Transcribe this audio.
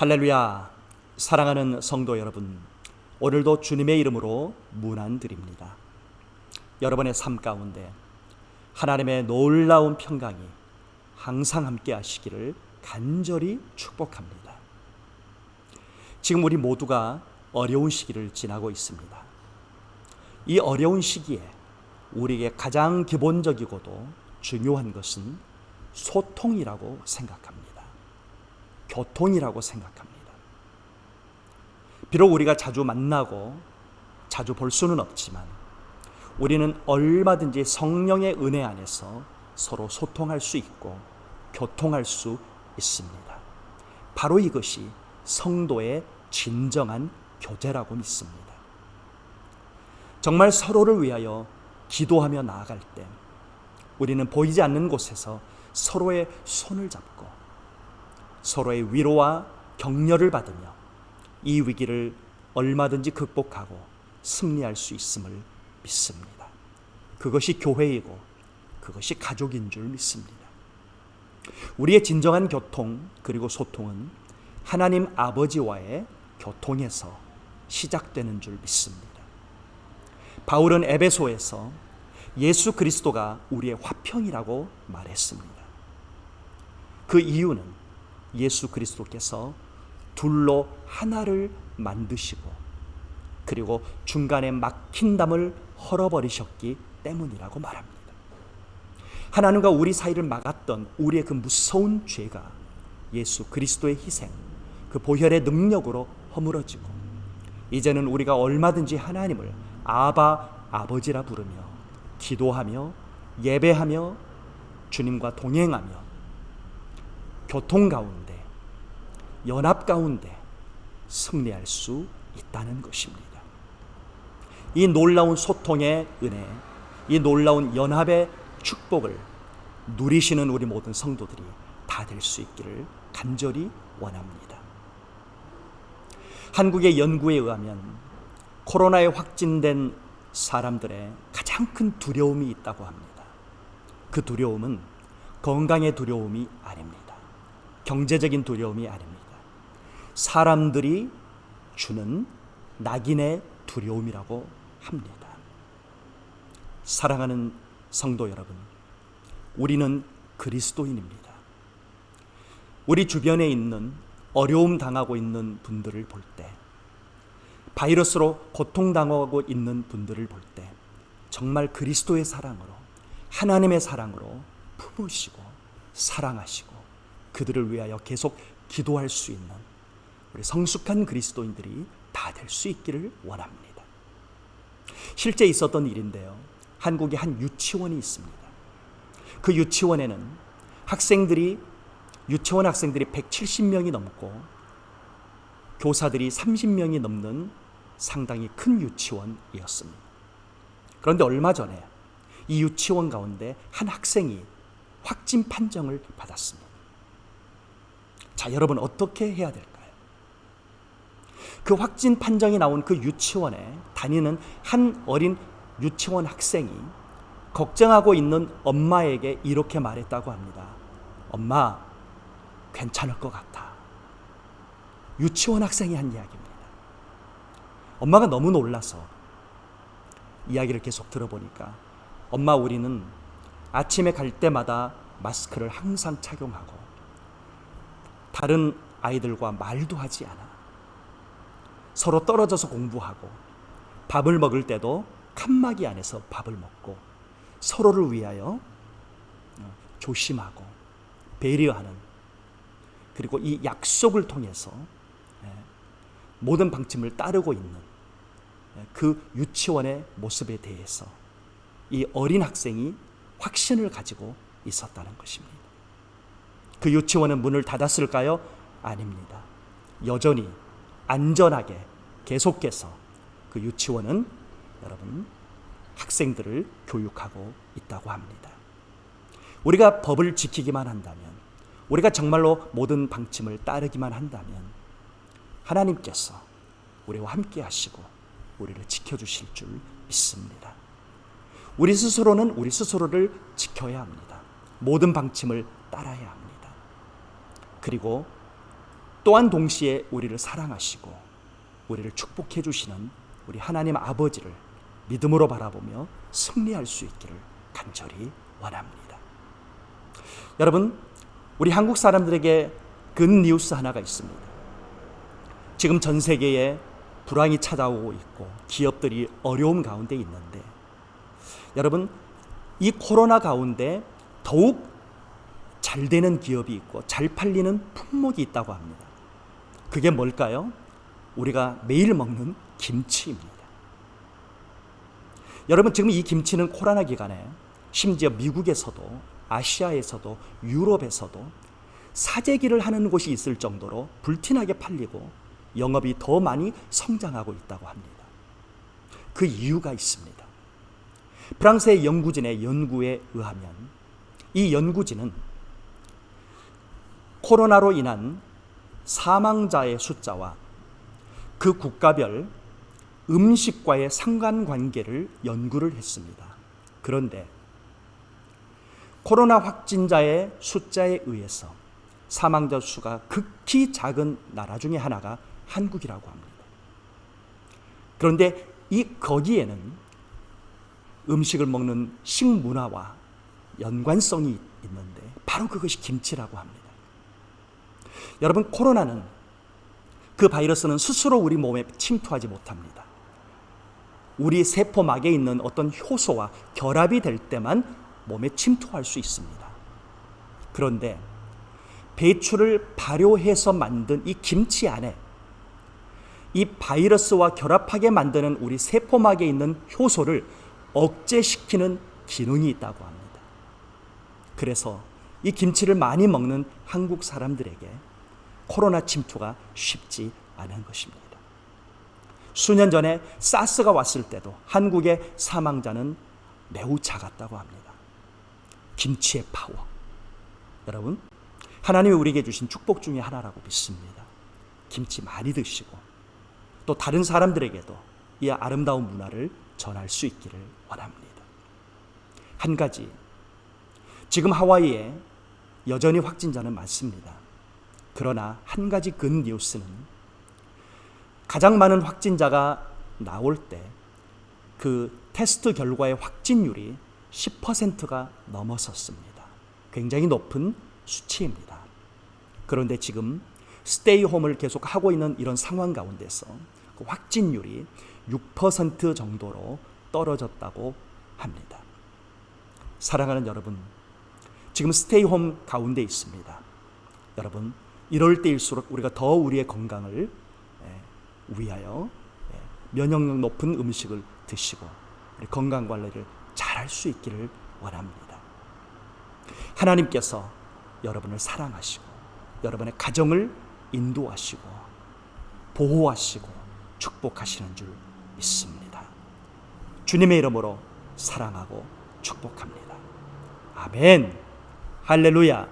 할렐루야. 사랑하는 성도 여러분, 오늘도 주님의 이름으로 문안드립니다. 여러분의 삶 가운데 하나님의 놀라운 평강이 항상 함께 하시기를 간절히 축복합니다. 지금 우리 모두가 어려운 시기를 지나고 있습니다. 이 어려운 시기에 우리에게 가장 기본적이고도 중요한 것은 소통이라고 생각합니다. 교통이라고 생각합니다. 비록 우리가 자주 만나고 자주 볼 수는 없지만 우리는 얼마든지 성령의 은혜 안에서 서로 소통할 수 있고 교통할 수 있습니다. 바로 이것이 성도의 진정한 교제라고 믿습니다. 정말 서로를 위하여 기도하며 나아갈 때 우리는 보이지 않는 곳에서 서로의 손을 잡고 서로의 위로와 격려를 받으며 이 위기를 얼마든지 극복하고 승리할 수 있음을 믿습니다. 그것이 교회이고 그것이 가족인 줄 믿습니다. 우리의 진정한 교통 그리고 소통은 하나님 아버지와의 교통에서 시작되는 줄 믿습니다. 바울은 에베소에서 예수 그리스도가 우리의 화평이라고 말했습니다. 그 이유는 예수 그리스도께서 둘로 하나를 만드시고 그리고 중간에 막힌 담을 헐어버리셨기 때문이라고 말합니다. 하나님과 우리 사이를 막았던 우리의 그 무서운 죄가 예수 그리스도의 희생, 그 보혈의 능력으로 허물어지고 이제는 우리가 얼마든지 하나님을 아바, 아버지라 부르며 기도하며 예배하며 주님과 동행하며 교통 가운데 연합 가운데 승리할 수 있다는 것입니다. 이 놀라운 소통의 은혜, 이 놀라운 연합의 축복을 누리시는 우리 모든 성도들이 다 될 수 있기를 간절히 원합니다. 한국의 연구에 의하면 코로나에 확진된 사람들의 가장 큰 두려움이 있다고 합니다. 그 두려움은 건강의 두려움이 아닙니다. 경제적인 두려움이 아닙니다. 사람들이 주는 낙인의 두려움이라고 합니다. 사랑하는 성도 여러분, 우리는 그리스도인입니다. 우리 주변에 있는 어려움 당하고 있는 분들을 볼 때, 바이러스로 고통당하고 있는 분들을 볼 때 정말 그리스도의 사랑으로, 하나님의 사랑으로 품으시고 사랑하시고 그들을 위하여 계속 기도할 수 있는 우리 성숙한 그리스도인들이 다 될 수 있기를 원합니다. 실제 있었던 일인데요. 한국에 한 유치원이 있습니다. 그 유치원에는 유치원 학생들이 170명이 넘고 교사들이 30명이 넘는 상당히 큰 유치원이었습니다. 그런데 얼마 전에 이 유치원 가운데 한 학생이 확진 판정을 받았습니다. 자, 여러분 어떻게 해야 될까요? 그 확진 판정이 나온 그 유치원에 다니는 한 어린 유치원 학생이 걱정하고 있는 엄마에게 이렇게 말했다고 합니다. 엄마, 괜찮을 것 같아. 유치원 학생이 한 이야기입니다. 엄마가 너무 놀라서 이야기를 계속 들어보니까 엄마, 우리는 아침에 갈 때마다 마스크를 항상 착용하고 다른 아이들과 말도 하지 않아. 서로 떨어져서 공부하고 밥을 먹을 때도 칸막이 안에서 밥을 먹고 서로를 위하여 조심하고 배려하는, 그리고 이 약속을 통해서 모든 방침을 따르고 있는 그 유치원의 모습에 대해서 이 어린 학생이 확신을 가지고 있었다는 것입니다. 그 유치원은 문을 닫았을까요? 아닙니다. 여전히 안전하게 계속해서 그 유치원은 여러분 학생들을 교육하고 있다고 합니다. 우리가 법을 지키기만 한다면, 우리가 정말로 모든 방침을 따르기만 한다면 하나님께서 우리와 함께 하시고 우리를 지켜주실 줄 믿습니다. 우리 스스로는 우리 스스로를 지켜야 합니다. 모든 방침을 따라야 합니다. 그리고 또한 동시에 우리를 사랑하시고 우리를 축복해 주시는 우리 하나님 아버지를 믿음으로 바라보며 승리할 수 있기를 간절히 원합니다. 여러분, 우리 한국 사람들에게 굿뉴스 하나가 있습니다. 지금 전 세계에 불황이 찾아오고 있고 기업들이 어려움 가운데 있는데, 여러분, 이 코로나 가운데 더욱 잘 되는 기업이 있고 잘 팔리는 품목이 있다고 합니다. 그게 뭘까요? 우리가 매일 먹는 김치입니다. 여러분, 지금 이 김치는 코로나 기간에 심지어 미국에서도 아시아에서도 유럽에서도 사재기를 하는 곳이 있을 정도로 불티나게 팔리고 영업이 더 많이 성장하고 있다고 합니다. 그 이유가 있습니다. 프랑스의 연구진의 연구에 의하면 이 연구진은 코로나로 인한 사망자의 숫자와 그 국가별 음식과의 상관관계를 연구를 했습니다. 그런데 코로나 확진자의 숫자에 의해서 사망자 수가 극히 작은 나라 중에 하나가 한국이라고 합니다. 그런데 거기에는 음식을 먹는 식문화와 연관성이 있는데 바로 그것이 김치라고 합니다. 여러분, 코로나는, 그 바이러스는 스스로 우리 몸에 침투하지 못합니다. 우리 세포막에 있는 어떤 효소와 결합이 될 때만 몸에 침투할 수 있습니다. 그런데 배추를 발효해서 만든 이 김치 안에 이 바이러스와 결합하게 만드는 우리 세포막에 있는 효소를 억제시키는 기능이 있다고 합니다. 그래서 이 김치를 많이 먹는 한국 사람들에게 코로나 침투가 쉽지 않은 것입니다. 수년 전에 사스가 왔을 때도 한국의 사망자는 매우 작았다고 합니다. 김치의 파워. 여러분, 하나님이 우리에게 주신 축복 중에 하나라고 믿습니다. 김치 많이 드시고 또 다른 사람들에게도 이 아름다운 문화를 전할 수 있기를 원합니다. 한 가지, 지금 하와이에 여전히 확진자는 많습니다. 그러나 한 가지 굿뉴스는 가장 많은 확진자가 나올 때 그 테스트 결과의 확진율이 10%가 넘어섰습니다. 굉장히 높은 수치입니다. 그런데 지금 스테이 홈을 계속 하고 있는 이런 상황 가운데서 그 확진율이 6% 정도로 떨어졌다고 합니다. 사랑하는 여러분, 지금 스테이 홈 가운데 있습니다. 여러분, 이럴 때일수록 우리가 더 우리의 건강을 위하여 면역력 높은 음식을 드시고 우리 건강 관리를 잘할 수 있기를 원합니다. 하나님께서 여러분을 사랑하시고 여러분의 가정을 인도하시고 보호하시고 축복하시는 줄 믿습니다. 주님의 이름으로 사랑하고 축복합니다. 아멘. 할렐루야.